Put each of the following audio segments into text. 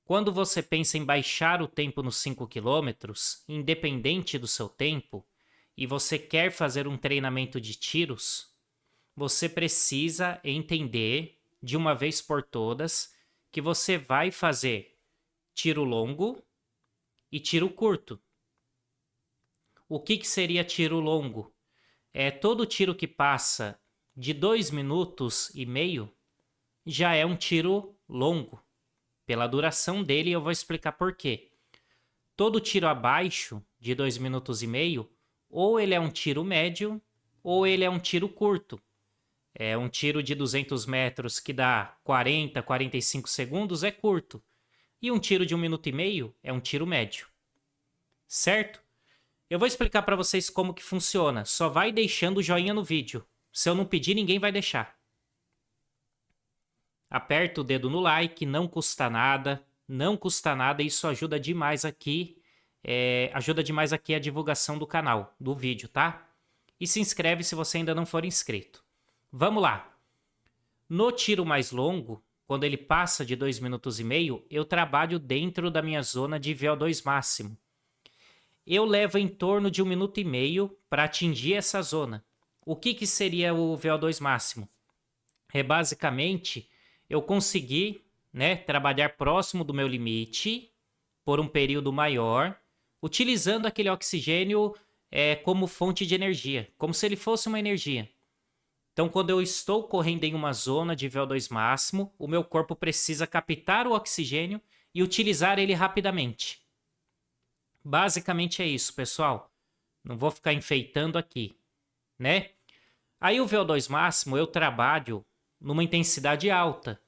Quando você pensa em baixar o tempo nos 5 quilômetros, independente do seu tempo, e você quer fazer um treinamento de tiros, você precisa entender de uma vez por todas que você vai fazer tiro longo e tiro curto. O que seria tiro longo? É todo tiro que passa de 2 minutos e meio já é um tiro longo. Pela duração dele, eu vou explicar por quê. Todo tiro abaixo de 2 minutos e meio, ou ele é um tiro médio, ou ele é um tiro curto. É um tiro de 200 metros que dá 40, 45 segundos é curto. E um tiro de 1 minuto e meio é um tiro médio. Certo? Eu vou explicar para vocês como que funciona. Só vai deixando o joinha no vídeo. Se eu não pedir, ninguém vai deixar. Aperta o dedo no like, não custa nada. Não custa nada, isso ajuda demais aqui. Ajuda demais aqui a divulgação do canal, do vídeo, tá? E se inscreve se você ainda não for inscrito. Vamos lá. No tiro mais longo, quando ele passa de 2 minutos e meio, eu trabalho dentro da minha zona de VO2 máximo. Eu levo em torno de 1 minuto e meio para atingir essa zona. O que seria o VO2 máximo? É basicamente eu conseguir, né, trabalhar próximo do meu limite por um período maior, utilizando aquele oxigênio como fonte de energia, como se ele fosse uma energia. Então, quando eu estou correndo em uma zona de VO2 máximo, o meu corpo precisa captar o oxigênio e utilizar ele rapidamente. Basicamente é isso, pessoal. Não vou ficar enfeitando aqui, né? Aí o VO2 máximo eu trabalho numa intensidade alta.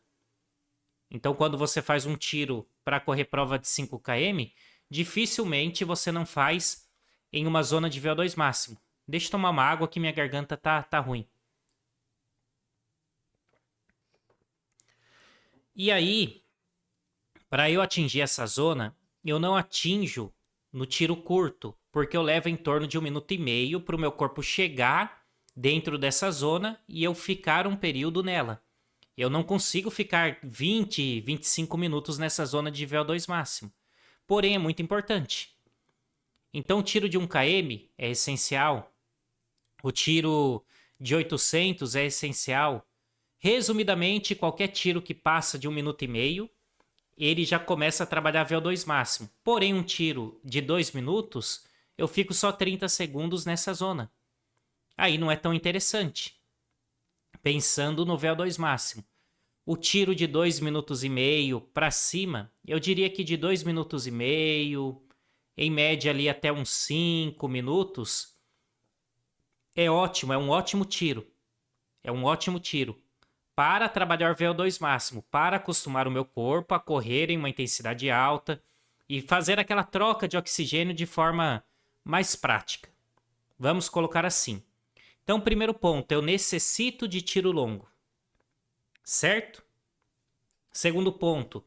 Então, quando você faz um tiro para correr prova de 5 km, dificilmente você não faz em uma zona de VO2 máximo. Deixa eu tomar uma água que minha garganta tá ruim. E aí, para eu atingir essa zona, eu não atinjo no tiro curto, porque eu levo em torno de 1 minuto e meio para o meu corpo chegar dentro dessa zona e eu ficar um período nela. Eu não consigo ficar 20, 25 minutos nessa zona de VO2 máximo. Porém, é muito importante. Então, o tiro de 1 km é essencial. O tiro de 800 é essencial. Resumidamente, qualquer tiro que passa de 1 minuto e meio, ele já começa a trabalhar VO2 máximo. Porém, um tiro de 2 minutos, eu fico só 30 segundos nessa zona. Aí não é tão interessante. Pensando no VO2 máximo. O tiro de 2 minutos e meio para cima, eu diria que de 2 minutos e meio, em média ali até uns 5 minutos, é ótimo, é um ótimo tiro. É um ótimo tiro para trabalhar VO2 máximo, para acostumar o meu corpo a correr em uma intensidade alta e fazer aquela troca de oxigênio de forma mais prática. Vamos colocar assim. Então, primeiro ponto, eu necessito de tiro longo, certo? Segundo ponto,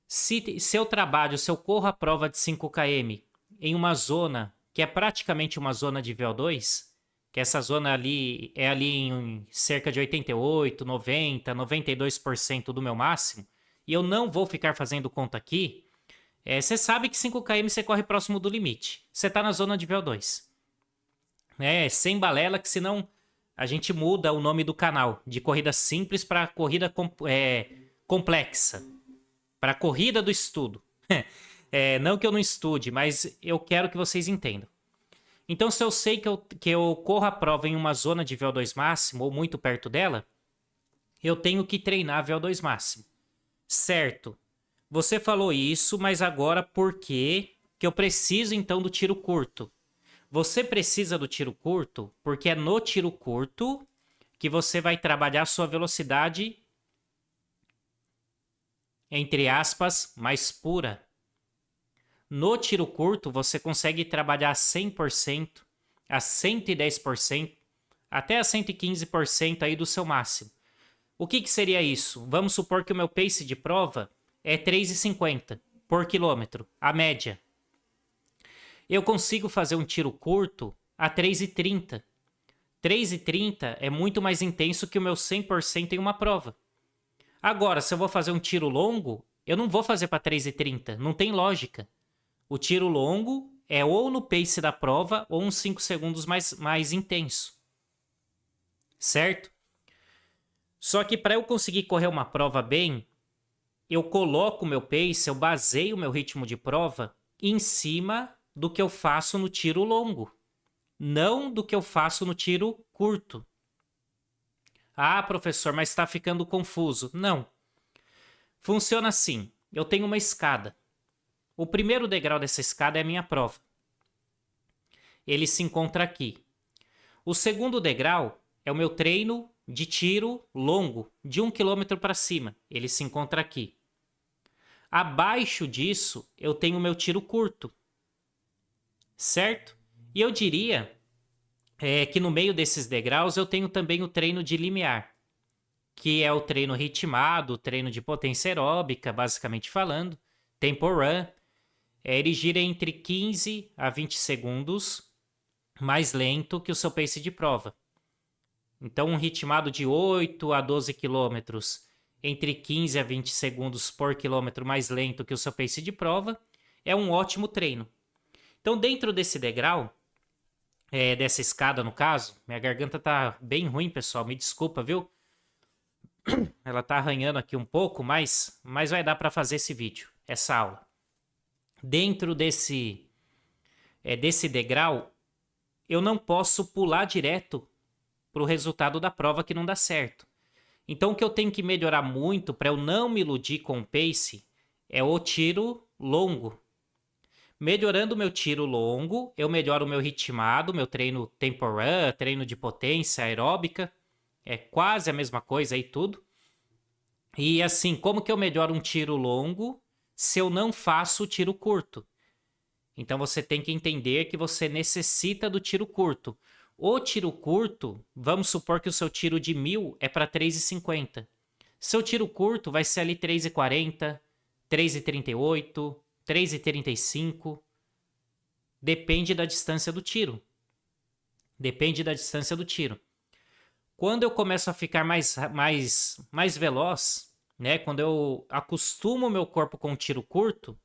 se eu trabalho, se eu corro a prova de 5 km em uma zona que é praticamente uma zona de VO2, que essa zona ali é ali em cerca de 88, 90, 92% do meu máximo, e eu não vou ficar fazendo conta aqui, você sabe que 5 km você corre próximo do limite. Você está na zona de VO2. Sem balela, que senão a gente muda o nome do canal de corrida simples para corrida complexa. Para corrida do estudo. Não que eu não estude, mas eu quero que vocês entendam. Então, se eu sei que eu corro a prova em uma zona de VO2 máximo ou muito perto dela, eu tenho que treinar VO2 máximo. Certo. Você falou isso, mas agora por que eu preciso então do tiro curto? Você precisa do tiro curto porque é no tiro curto que você vai trabalhar a sua velocidade, entre aspas, mais pura. No tiro curto, você consegue trabalhar a 100%, a 110%, até a 115% aí do seu máximo. O que seria isso? Vamos supor que o meu pace de prova é 3,50 por quilômetro, a média. Eu consigo fazer um tiro curto a 3,30. 3,30 é muito mais intenso que o meu 100% em uma prova. Agora, se eu vou fazer um tiro longo, eu não vou fazer para 3:30. Não tem lógica. O tiro longo é ou no pace da prova ou uns 5 segundos mais intenso. Certo? Só que para eu conseguir correr uma prova bem, eu coloco o meu pace, eu baseio o meu ritmo de prova em cima do que eu faço no tiro longo, não do que eu faço no tiro curto. Ah, professor, mas está ficando confuso. Não. Funciona assim. Eu tenho uma escada. O primeiro degrau dessa escada é a minha prova. Ele se encontra aqui. O segundo degrau é o meu treino de tiro longo, de 1 quilômetro para cima. Ele se encontra aqui. Abaixo disso, eu tenho o meu tiro curto. Certo? E eu diria que no meio desses degraus eu tenho também o treino de limiar, que é o treino ritmado, o treino de potência aeróbica, basicamente falando, tempo run. Ele gira entre 15 a 20 segundos mais lento que o seu pace de prova. Então, um ritmado de 8 a 12 quilômetros, entre 15 a 20 segundos por quilômetro mais lento que o seu pace de prova, é um ótimo treino. Então, dentro desse degrau, dessa escada no caso, minha garganta tá bem ruim, pessoal, me desculpa, viu? Ela tá arranhando aqui um pouco, mas vai dar para fazer esse vídeo, essa aula. Dentro desse degrau, eu não posso pular direto para o resultado da prova que não dá certo. Então, o que eu tenho que melhorar muito para eu não me iludir com o pace é o tiro longo. Melhorando o meu tiro longo, eu melhoro o meu ritmado, meu treino tempo run, treino de potência aeróbica. É quase a mesma coisa aí tudo. E assim, como que eu melhoro um tiro longo se eu não faço o tiro curto? Então você tem que entender que você necessita do tiro curto. O tiro curto, vamos supor que o seu tiro de 1.000 é para 3:50. Seu tiro curto vai ser ali 3:40, 3:38, 3:35. Depende da distância do tiro. Depende da distância do tiro. Quando eu começo a ficar mais veloz, né? Quando eu acostumo o meu corpo com um tiro curto,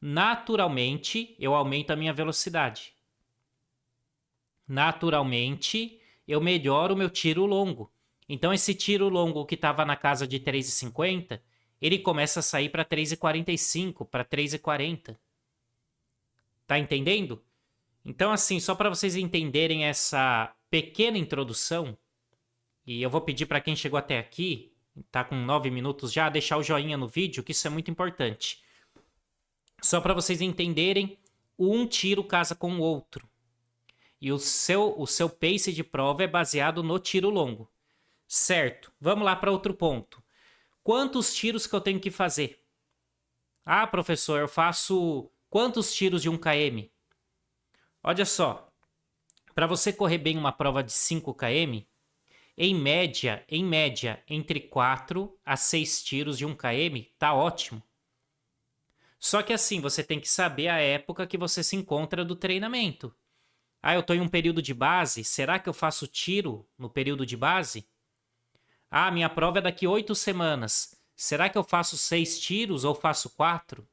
naturalmente eu aumento a minha velocidade. Naturalmente eu melhoro o meu tiro longo. Então esse tiro longo que estava na casa de 3:50, ele começa a sair para 3:45, para 3:40. Tá entendendo? Então assim, só para vocês entenderem essa pequena introdução, e eu vou pedir para quem chegou até aqui, tá com 9 minutos já, deixar o joinha no vídeo, que isso é muito importante. Só para vocês entenderem, um tiro casa com o outro. E o seu pace de prova é baseado no tiro longo. Certo, vamos lá para outro ponto. Quantos tiros que eu tenho que fazer? Ah, professor, eu faço quantos tiros de 1 km? Olha só, para você correr bem uma prova de 5 km, em média, entre 4 a 6 tiros de 1 km, tá ótimo. Só que assim, você tem que saber a época que você se encontra do treinamento. Ah, eu estou em um período de base, será que eu faço tiro no período de base? Ah, minha prova é daqui 8 semanas, será que eu faço 6 tiros ou faço 4?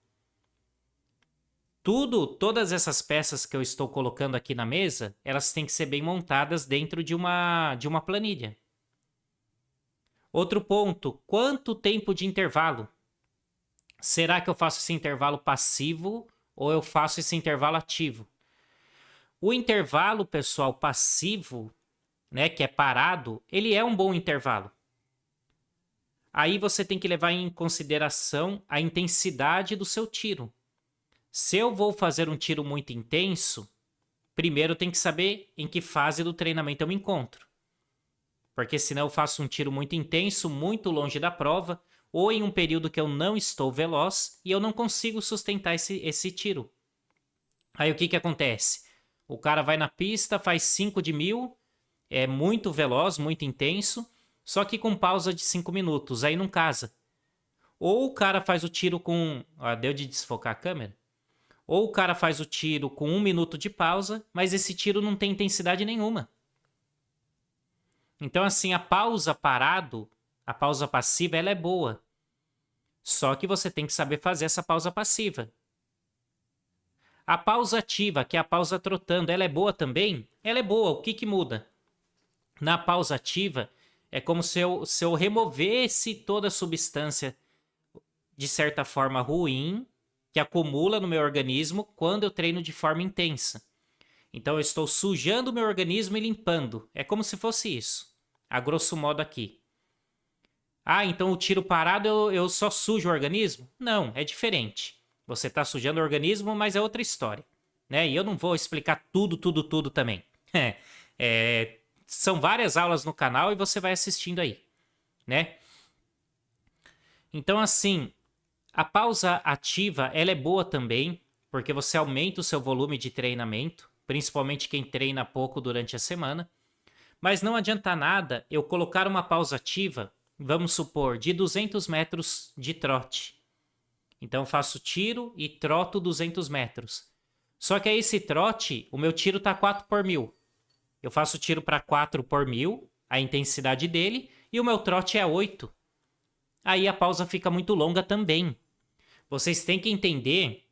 Todas essas peças que eu estou colocando aqui na mesa, elas têm que ser bem montadas dentro de uma planilha. Outro ponto, quanto tempo de intervalo? Será que eu faço esse intervalo passivo ou eu faço esse intervalo ativo? O intervalo, pessoal, passivo, né, que é parado, ele é um bom intervalo. Aí você tem que levar em consideração a intensidade do seu tiro. Se eu vou fazer um tiro muito intenso, primeiro eu tenho que saber em que fase do treinamento eu me encontro. Porque senão eu faço um tiro muito intenso, muito longe da prova, ou em um período que eu não estou veloz e eu não consigo sustentar esse tiro. Aí o que acontece? O cara vai na pista, faz 5 de 1.000, é muito veloz, muito intenso, só que com pausa de 5 minutos, aí não casa. Ou o cara faz o tiro com... deu de desfocar a câmera? Ou o cara faz o tiro com 1 minuto de pausa, mas esse tiro não tem intensidade nenhuma. Então assim, a pausa parado, a pausa passiva, ela é boa. Só que você tem que saber fazer essa pausa passiva. A pausa ativa, que é a pausa trotando, ela é boa também? Ela é boa. O que que muda? Na pausa ativa, é como se eu removesse toda a substância, de certa forma, ruim, que acumula no meu organismo quando eu treino de forma intensa. Então, eu estou sujando o meu organismo e limpando. É como se fosse isso, a grosso modo aqui. Ah, então o tiro parado eu só sujo o organismo? Não, é diferente. Você está sujando o organismo, mas é outra história, né? E eu não vou explicar tudo também. São várias aulas no canal e você vai assistindo aí, né? Então, assim, a pausa ativa, ela é boa também, porque você aumenta o seu volume de treinamento, principalmente quem treina pouco durante a semana. Mas não adianta nada eu colocar uma pausa ativa, vamos supor, de 200 metros de trote. Então eu faço tiro e troto 200 metros. Só que aí esse trote, o meu tiro tá 4 por 1000. Eu faço tiro para 4 por 1000, a intensidade dele, e o meu trote é 8. Aí a pausa fica muito longa também. Vocês têm que entender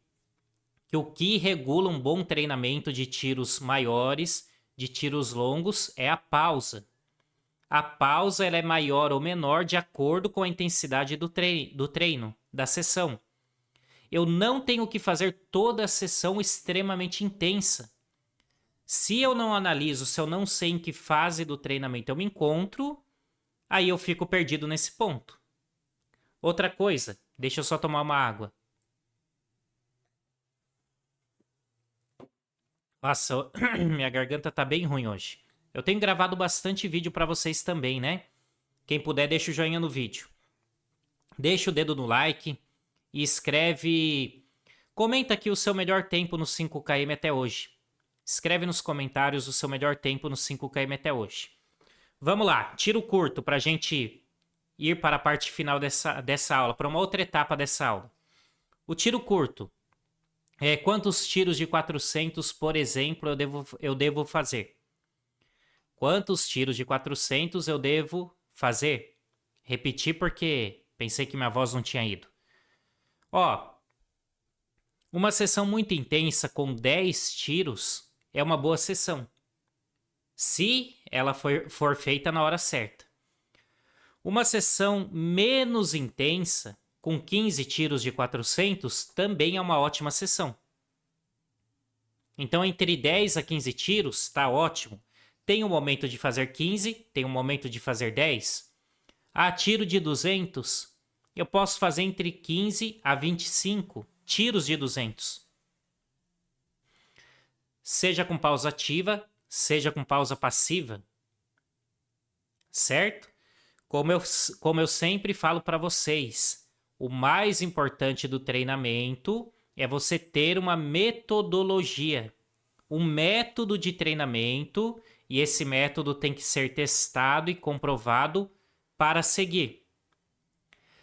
que o que regula um bom treinamento de tiros maiores, de tiros longos, é a pausa. A pausa ela é maior ou menor de acordo com a intensidade do treino, da sessão. Eu não tenho que fazer toda a sessão extremamente intensa. Se eu não analiso, se eu não sei em que fase do treinamento eu me encontro, aí eu fico perdido nesse ponto. Outra coisa, deixa eu só tomar uma água. Nossa, minha garganta tá bem ruim hoje. Eu tenho gravado bastante vídeo pra vocês também, né? Quem puder, deixa o joinha no vídeo. Deixa o dedo no like e escreve... Comenta aqui o seu melhor tempo no 5km até hoje. Escreve nos comentários o seu melhor tempo no 5km até hoje. Vamos lá, tiro curto pra gente ir para a parte final dessa aula, para uma outra etapa dessa aula. O tiro curto. Quantos tiros de 400, por exemplo, eu devo fazer? Quantos tiros de 400 eu devo fazer? Repetir porque pensei que minha voz não tinha ido. Ó, uma sessão muito intensa com 10 tiros é uma boa sessão, se ela for feita na hora certa. Uma sessão menos intensa, com 15 tiros de 400, também é uma ótima sessão. Então, entre 10 a 15 tiros, está ótimo. Tem um momento de fazer 15, tem um momento de fazer 10. Ah, tiro de 200, eu posso fazer entre 15 a 25 tiros de 200. Seja com pausa ativa, seja com pausa passiva. Certo? Como eu sempre falo para vocês, o mais importante do treinamento é você ter uma metodologia, um método de treinamento, e esse método tem que ser testado e comprovado para seguir.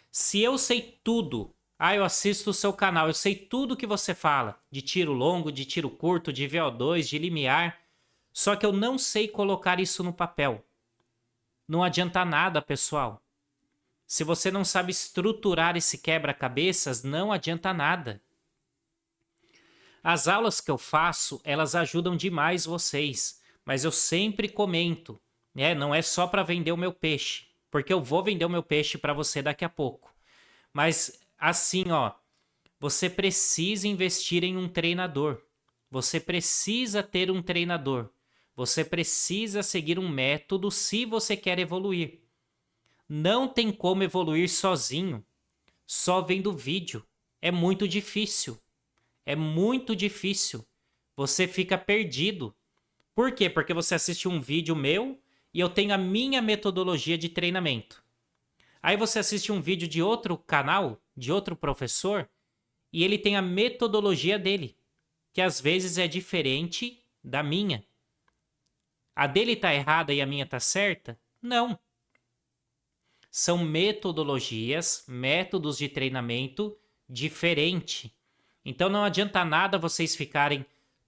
Se eu sei tudo, eu assisto o seu canal, eu sei tudo que você fala, de tiro longo, de tiro curto, de VO2, de limiar, só que eu não sei colocar isso no papel. Não adianta nada, pessoal. Se você não sabe estruturar esse quebra-cabeças, não adianta nada. As aulas que eu faço, elas ajudam demais vocês, mas eu sempre comento, né? Não é só para vender o meu peixe, porque eu vou vender o meu peixe para você daqui a pouco. Mas assim, ó, você precisa investir em um treinador. Você precisa ter um treinador. Você precisa seguir um método se você quer evoluir. Não tem como evoluir sozinho, só vendo vídeo. É muito difícil. É muito difícil. Você fica perdido. Por quê? Porque você assiste um vídeo meu e eu tenho a minha metodologia de treinamento. Aí você assiste um vídeo de outro canal, de outro professor, e ele tem a metodologia dele, que às vezes é diferente da minha. A dele tá errada e a minha tá certa? Não. São metodologias, métodos de treinamento diferente. Então não adianta nada vocês ficarem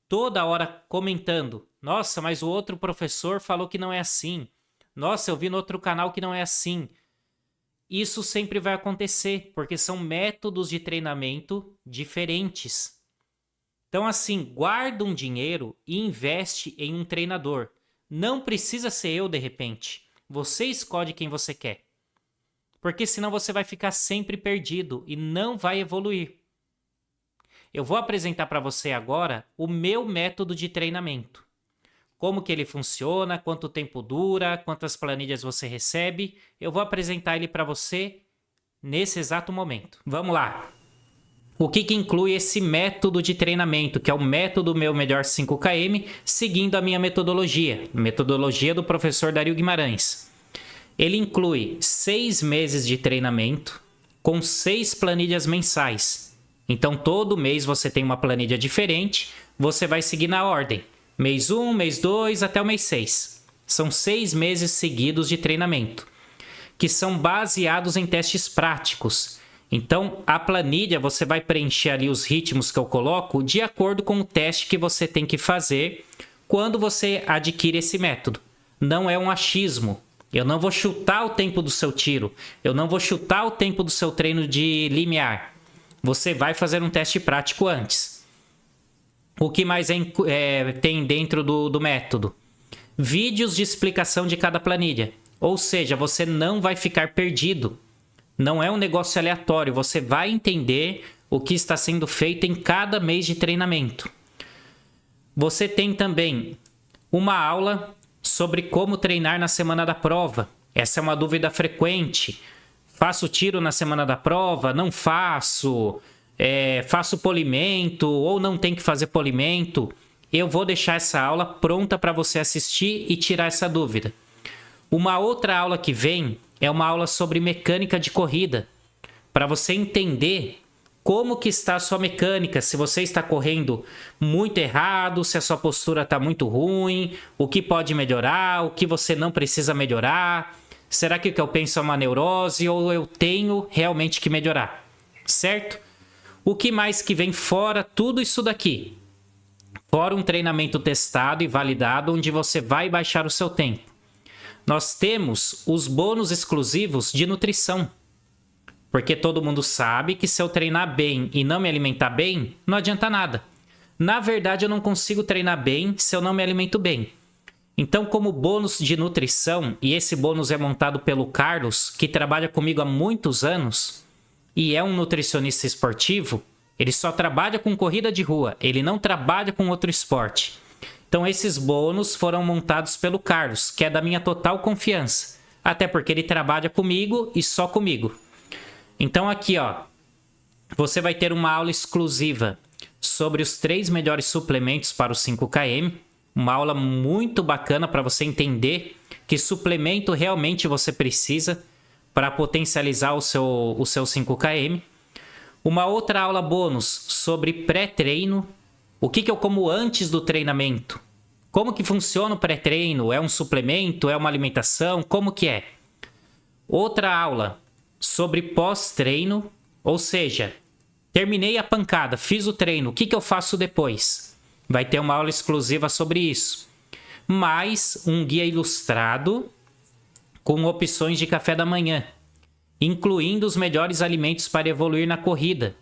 toda hora comentando. Nossa, mas o outro professor falou que não é assim. Nossa, eu vi no outro canal que não é assim. Isso sempre vai acontecer, porque são métodos de treinamento diferentes. Então, assim, guarda um dinheiro e investe em um treinador. Não precisa ser eu, de repente. Você escolhe quem você quer. Porque senão você vai ficar sempre perdido e não vai evoluir. Eu vou apresentar para você agora o meu método de treinamento. Como que ele funciona, quanto tempo dura, quantas planilhas você recebe. Eu vou apresentar ele para você nesse exato momento. Vamos lá. O que inclui esse método de treinamento, que é o método Meu Melhor 5KM, seguindo a minha metodologia do professor Dario Guimarães. Ele inclui 6 meses de treinamento com 6 planilhas mensais. Então, todo mês você tem uma planilha diferente, você vai seguir na ordem. Mês 1, mês 2, até o mês 6. São 6 meses seguidos de treinamento, que são baseados em testes práticos. Então, a planilha, você vai preencher ali os ritmos que eu coloco de acordo com o teste que você tem que fazer quando você adquire esse método. Não é um achismo. Eu não vou chutar o tempo do seu tiro. Eu não vou chutar o tempo do seu treino de limiar. Você vai fazer um teste prático antes. O que mais tem dentro do método? Vídeos de explicação de cada planilha. Ou seja, você não vai ficar perdido. Não é um negócio aleatório. Você vai entender o que está sendo feito em cada mês de treinamento. Você tem também uma aula sobre como treinar na semana da prova. Essa é uma dúvida frequente. Faço tiro na semana da prova? Não faço? Faço polimento ou não tem que fazer polimento? Eu vou deixar essa aula pronta para você assistir e tirar essa dúvida. Uma outra aula que vem é uma aula sobre mecânica de corrida, para você entender como que está a sua mecânica, se você está correndo muito errado, se a sua postura está muito ruim, o que pode melhorar, o que você não precisa melhorar. Será que o que eu penso é uma neurose ou eu tenho realmente que melhorar? Certo? O que mais que vem fora tudo isso daqui? Fora um treinamento testado e validado onde você vai baixar o seu tempo. Nós temos os bônus exclusivos de nutrição. Porque todo mundo sabe que se eu treinar bem e não me alimentar bem, não adianta nada. Na verdade, eu não consigo treinar bem se eu não me alimento bem. Então, como bônus de nutrição, e esse bônus é montado pelo Carlos, que trabalha comigo há muitos anos, e é um nutricionista esportivo, ele só trabalha com corrida de rua, ele não trabalha com outro esporte. Então, esses bônus foram montados pelo Carlos, que é da minha total confiança. Até porque ele trabalha comigo e só comigo. Então, aqui, ó, você vai ter uma aula exclusiva sobre os 3 melhores suplementos para o 5KM. Uma aula muito bacana para você entender que suplemento realmente você precisa para potencializar o seu 5KM. Uma outra aula bônus sobre pré-treino. O que eu como antes do treinamento? Como que funciona o pré-treino? É um suplemento? É uma alimentação? Como que é? Outra aula sobre pós-treino, ou seja, terminei a pancada, fiz o treino, o que eu faço depois? Vai ter uma aula exclusiva sobre isso. Mais um guia ilustrado com opções de café da manhã, incluindo os melhores alimentos para evoluir na corrida.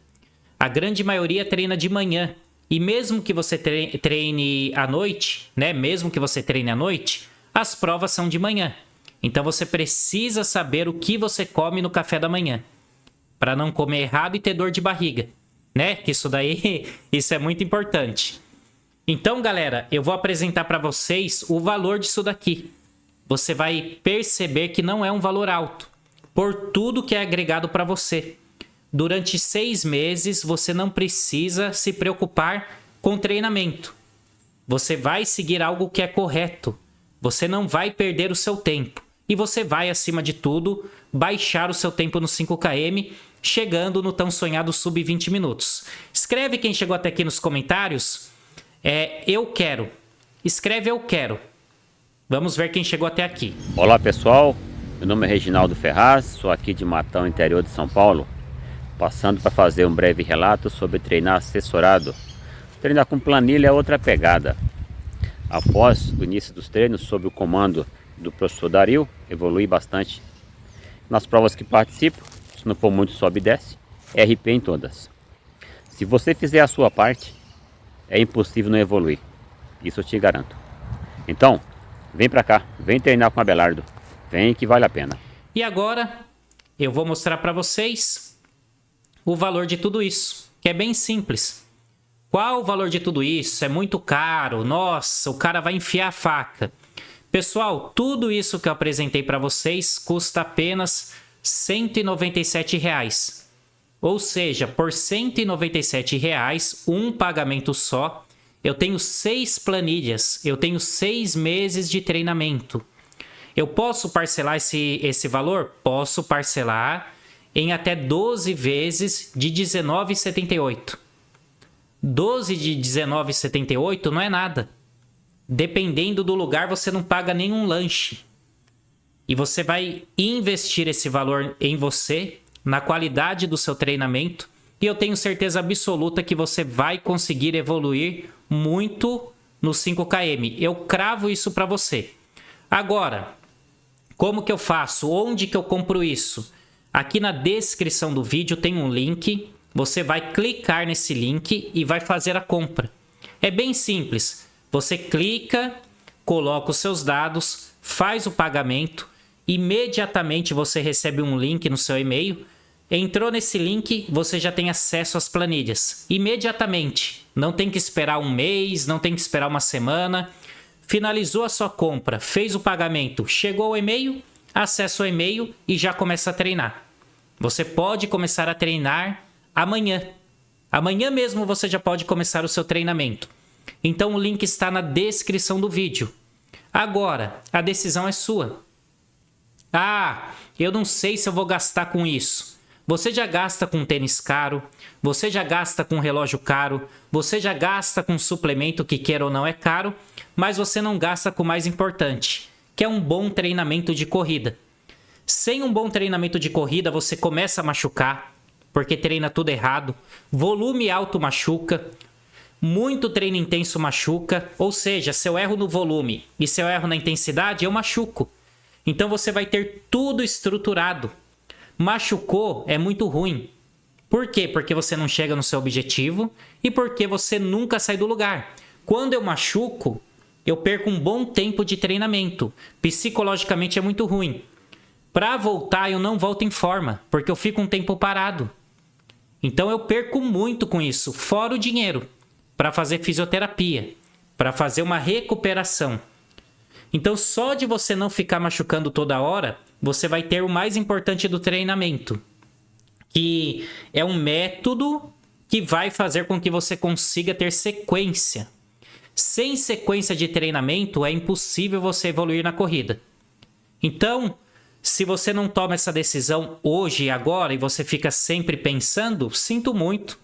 A grande maioria treina de manhã. E mesmo que você treine à noite, né? Mesmo que você treine à noite, as provas são de manhã. Então você precisa saber o que você come no café da manhã, para não comer errado e ter dor de barriga, né? Que isso é muito importante. Então, galera, eu vou apresentar para vocês o valor disso daqui. Você vai perceber que não é um valor alto, por tudo que é agregado para você. Durante 6 meses, você não precisa se preocupar com treinamento. Você vai seguir algo que é correto. Você não vai perder o seu tempo. E você vai, acima de tudo, baixar o seu tempo no 5KM, chegando no tão sonhado sub 20 minutos. Escreve quem chegou até aqui nos comentários. Eu quero. Escreve eu quero. Vamos ver quem chegou até aqui. Olá, pessoal. Meu nome é Reginaldo Ferraz. Sou aqui de Matão, interior de São Paulo. Passando para fazer um breve relato sobre treinar assessorado. Treinar com planilha é outra pegada. Após o início dos treinos, sob o comando do professor Dario, evolui bastante. nas provas que participo. Se não for muito, sobe e desce. RP em todas. Se você fizer a sua parte, é impossível não evoluir. Isso eu te garanto. Então, vem pra cá, vem treinar com o Abelardo. Vem que vale a pena. E agora, eu vou mostrar para vocês o valor de tudo isso, que é bem simples. Qual o valor de tudo isso? É muito caro, nossa, o cara vai enfiar a faca. Pessoal, tudo isso que eu apresentei para vocês custa apenas R$ 197. Ou seja, por R$ 197, um pagamento só, eu tenho 6 planilhas, eu tenho 6 meses de treinamento. Eu posso parcelar esse valor? Posso parcelar em até 12 vezes de R$ 19,78. 12 de R$ 19,78 não é nada. Dependendo do lugar, você não paga nenhum lanche. E você vai investir esse valor em você, na qualidade do seu treinamento. E eu tenho certeza absoluta que você vai conseguir evoluir muito no 5km. Eu cravo isso para você. Agora, como que eu faço? Onde que eu compro isso? Aqui na descrição do vídeo tem um link. Você vai clicar nesse link e vai fazer a compra. É bem simples. Você clica, coloca os seus dados, faz o pagamento. Imediatamente você recebe um link no seu e-mail. Entrou nesse link, você já tem acesso às planilhas. Imediatamente. Não tem que esperar um mês, não tem que esperar uma semana. Finalizou a sua compra, fez o pagamento, chegou o e-mail, acessa o e-mail e já começa a treinar. Você pode começar a treinar amanhã. Amanhã mesmo você já pode começar o seu treinamento. Então o link está na descrição do vídeo. Agora, a decisão é sua. Ah, eu não sei se eu vou gastar com isso. Você já gasta com tênis caro, você já gasta com relógio caro, você já gasta com suplemento que queira ou não é caro, mas você não gasta com o mais importante, que é um bom treinamento de corrida. Sem um bom treinamento de corrida, você começa a machucar, porque treina tudo errado, volume alto machuca, muito treino intenso machuca, ou seja, se eu erro no volume e se eu erro na intensidade, eu machuco. Então você vai ter tudo estruturado. Machucou é muito ruim. Por quê? Porque você não chega no seu objetivo e porque você nunca sai do lugar. Quando eu machuco, eu perco um bom tempo de treinamento. Psicologicamente é muito ruim. Para voltar, eu não volto em forma, porque eu fico um tempo parado. Então eu perco muito com isso, fora o dinheiro, para fazer fisioterapia, para fazer uma recuperação. Então só de você não ficar machucando toda hora, você vai ter o mais importante do treinamento, que é um método que vai fazer com que você consiga ter sequência. Sem sequência de treinamento, é impossível você evoluir na corrida. Então, se você não toma essa decisão hoje e agora e você fica sempre pensando, sinto muito,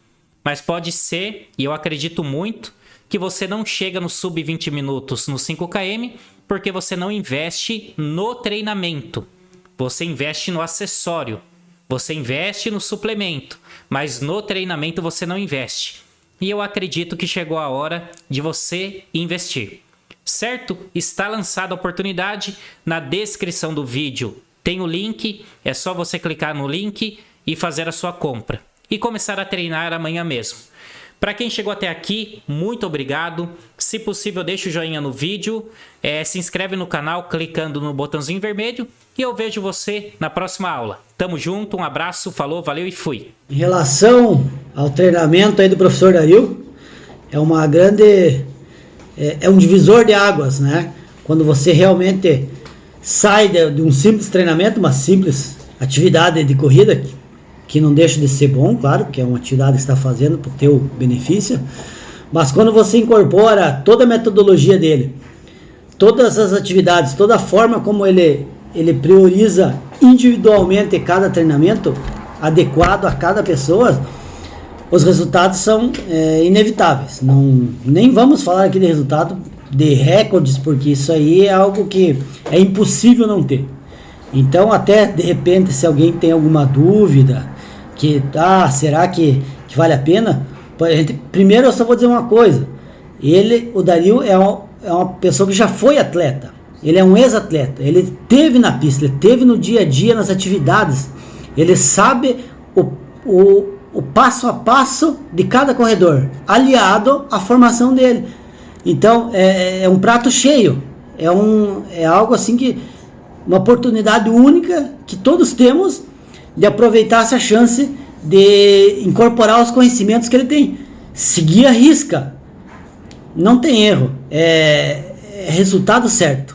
mas pode ser, e eu acredito muito, que você não chega no sub 20 minutos no 5km porque você não investe no treinamento. Você investe no acessório, você investe no suplemento, mas no treinamento você não investe. E eu acredito que chegou a hora de você investir. Certo? Está lançada a oportunidade. Na descrição do vídeo tem o link. É só você clicar no link e fazer a sua compra. E começar a treinar amanhã mesmo. Para quem chegou até aqui, muito obrigado. Se possível, deixa o joinha no vídeo. Se inscreve no canal clicando no botãozinho vermelho. E eu vejo você na próxima aula. Tamo junto, um abraço, falou, valeu e fui. Em relação ao treinamento aí do professor Dario, é uma grande... É um divisor de águas, né? Quando você realmente sai de um simples treinamento, uma simples atividade de corrida, que não deixa de ser bom, claro, que é uma atividade que você está fazendo para o teu benefício, mas quando você incorpora toda a metodologia dele, todas as atividades, toda a forma como ele prioriza individualmente cada treinamento, adequado a cada pessoa, os resultados são inevitáveis. Nem vamos falar aqui de resultado de recordes, porque isso aí é algo que é impossível não ter. Então, até de repente, se alguém tem alguma dúvida, será que vale a pena? Primeiro, eu só vou dizer uma coisa. O Dario é uma pessoa que já foi atleta. ele é um ex-atleta, ele teve na pista, ele teve no dia a dia, nas atividades, ele sabe o passo a passo de cada corredor, aliado à formação dele. Então é um prato cheio, é algo assim que, uma oportunidade única que todos temos de aproveitar essa chance de incorporar os conhecimentos que ele tem, seguir a risca, não tem erro, é resultado certo.